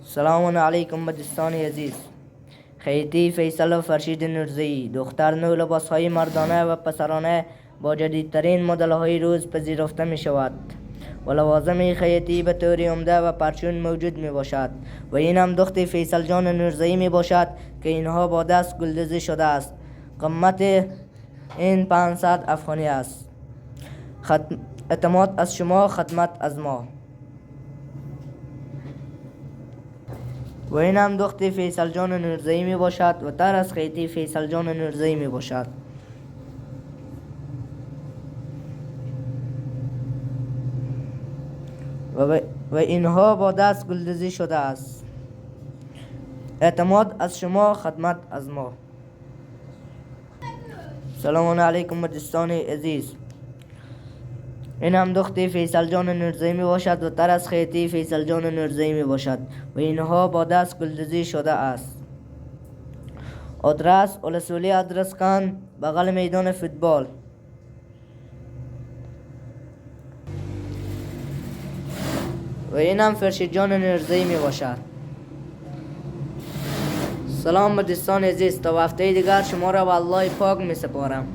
سلام علیکم دوستان عزیز. خیتی فیصل فرشید نورزی، دختر نو لباسهای مردانه و پسرانه با جدیدترین مدل‌های روز پذیرفته می شود و لوازم خیاطی به طور عمده و پرچون موجود می باشد و این هم دختر فیصل جان نورزی می باشد که اینها با دست گلدوزی شده است. قیمت این 500 افغانی است. اعتماد از شما، خدمت از ما. و این هم دختر فیصل جان نورزی می باشد و تر از خیتی فیصل جان نورزی می باشد. و اینها با دست گلدوزی شده است. اعتماد از شما، خدمت از ما. سلام علیکم دوستان عزیز. این هم دختر فیصل جان نورزی می باشد و تر از خیتی فیصل جان نورزی می باشد و اینها با دست گلدوزی شده است. آدرس اولسولی ادرسخان، بغل میدان فوتبال. و این هم فرشید جان نورزی می باشد. سلام دوستان عزیز، تا هفته دیگر شما را به الله پاک می سپارم.